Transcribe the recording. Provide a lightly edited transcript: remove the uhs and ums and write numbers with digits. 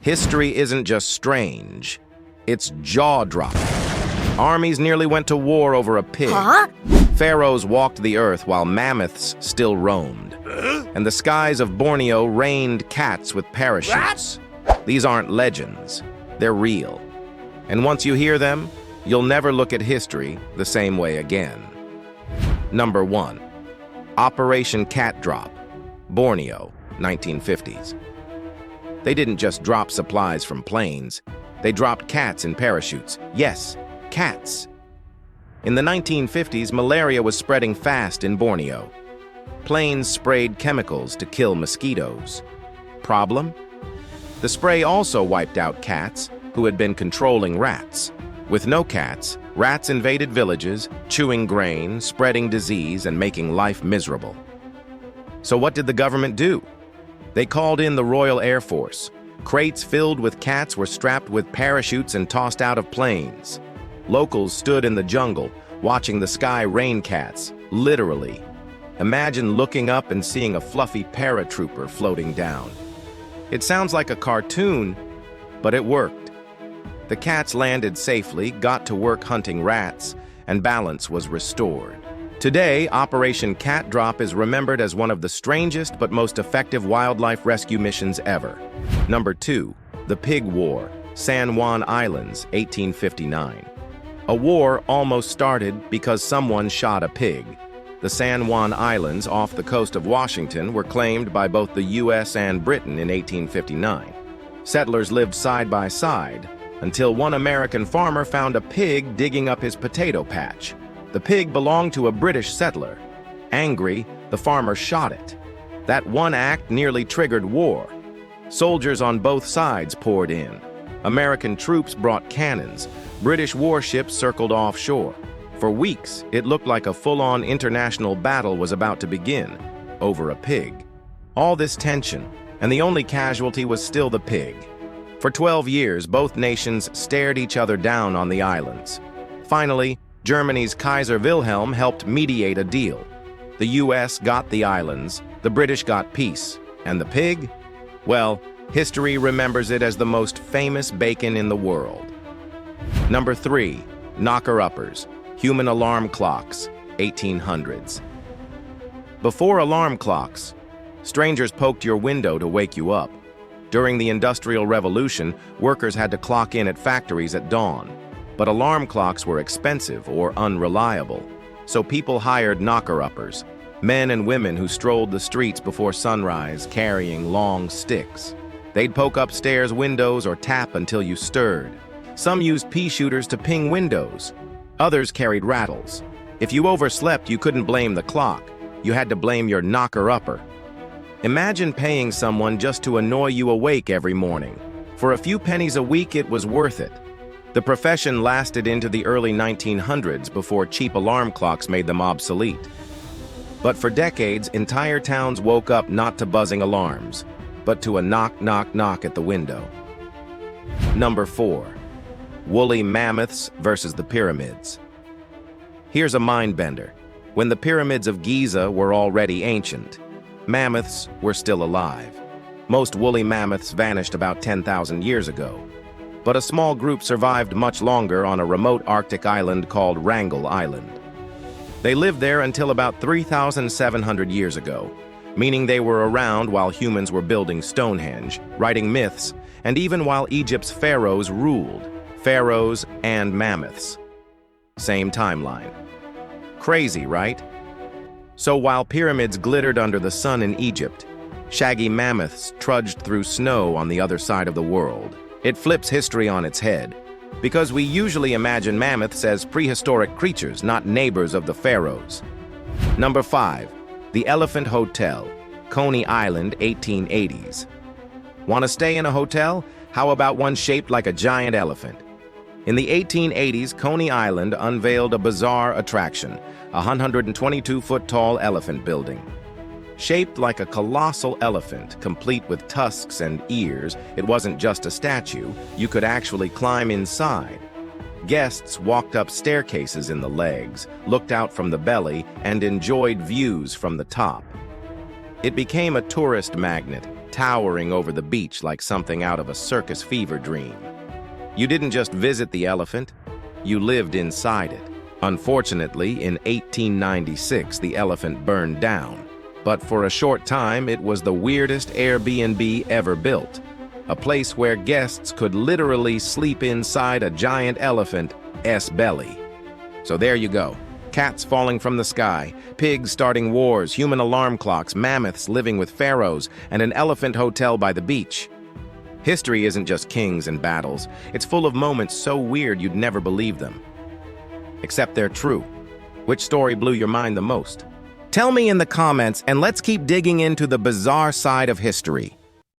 History isn't just strange, it's jaw-dropping. Armies nearly went to war over a pig. Huh? Pharaohs walked the earth while mammoths still roamed. And the skies of Borneo rained cats with parachutes. These aren't legends, they're real. And once you hear them, you'll never look at history the same way again. Number 1. Operation Cat Drop, Borneo, 1950s. They didn't just drop supplies from planes. They dropped cats in parachutes. Yes, cats. In the 1950s, malaria was spreading fast in Borneo. Planes sprayed chemicals to kill mosquitoes. Problem? The spray also wiped out cats who had been controlling rats. With no cats, rats invaded villages, chewing grain, spreading disease, and making life miserable. So what did the government do? They called in the Royal Air Force. Crates filled with cats were strapped with parachutes and tossed out of planes. Locals stood in the jungle, watching the sky rain cats, literally. Imagine looking up and seeing a fluffy paratrooper floating down. It sounds like a cartoon, but it worked. The cats landed safely, got to work hunting rats, and balance was restored. Today, Operation Cat Drop is remembered as one of the strangest but most effective wildlife rescue missions ever. Number 2. The Pig War, San Juan Islands, 1859. A war almost started because someone shot a pig. The San Juan Islands off the coast of Washington were claimed by both the U.S. and Britain in 1859. Settlers lived side by side until one American farmer found a pig digging up his potato patch. The pig belonged to a British settler. Angry, the farmer shot it. That one act nearly triggered war. Soldiers on both sides poured in. American troops brought cannons. British warships circled offshore. For weeks, it looked like a full-on international battle was about to begin, over a pig. All this tension, and the only casualty was still the pig. For 12 years, both nations stared each other down on the islands. Finally, Germany's Kaiser Wilhelm helped mediate a deal. The U.S. got the islands, the British got peace, and the pig? Well, history remembers it as the most famous bacon in the world. Number 3. Knocker-uppers, human alarm clocks, 1800s. Before alarm clocks, strangers poked your window to wake you up. During the Industrial Revolution, workers had to clock in at factories at dawn. But alarm clocks were expensive or unreliable, so people hired knocker-uppers, men and women who strolled the streets before sunrise carrying long sticks. They'd poke upstairs windows or tap until you stirred. Some used pea shooters to ping windows. Others carried rattles. If you overslept, you couldn't blame the clock. You had to blame your knocker-upper. Imagine paying someone just to annoy you awake every morning. For a few pennies a week, it was worth it. The profession lasted into the early 1900s before cheap alarm clocks made them obsolete. But for decades, entire towns woke up not to buzzing alarms, but to a knock, knock, knock at the window. Number 4. Woolly mammoths versus the pyramids. Here's a mind-bender. When the pyramids of Giza were already ancient, mammoths were still alive. Most woolly mammoths vanished about 10,000 years ago. But a small group survived much longer on a remote Arctic island called Wrangel Island. They lived there until about 3,700 years ago, meaning they were around while humans were building Stonehenge, writing myths, and even while Egypt's pharaohs ruled. Pharaohs and mammoths. Same timeline. Crazy, right? So while pyramids glittered under the sun in Egypt, shaggy mammoths trudged through snow on the other side of the world. It flips history on its head, because we usually imagine mammoths as prehistoric creatures, not neighbors of the pharaohs. Number 5. The Elephant Hotel, Coney Island, 1880s. Want to stay in a hotel? How about one shaped like a giant elephant? In the 1880s, Coney Island unveiled a bizarre attraction, a 122-foot-tall elephant building. Shaped like a colossal elephant, complete with tusks and ears, it wasn't just a statue, you could actually climb inside. Guests walked up staircases in the legs, looked out from the belly, and enjoyed views from the top. It became a tourist magnet, towering over the beach like something out of a circus fever dream. You didn't just visit the elephant, you lived inside it. Unfortunately, in 1896, the elephant burned down. But for a short time, it was the weirdest Airbnb ever built. A place where guests could literally sleep inside a giant elephant's belly. So there you go. Cats falling from the sky, pigs starting wars, human alarm clocks, mammoths living with pharaohs, and an elephant hotel by the beach. History isn't just kings and battles. It's full of moments so weird you'd never believe them. Except they're true. Which story blew your mind the most? Tell me in the comments, and let's keep digging into the bizarre side of history.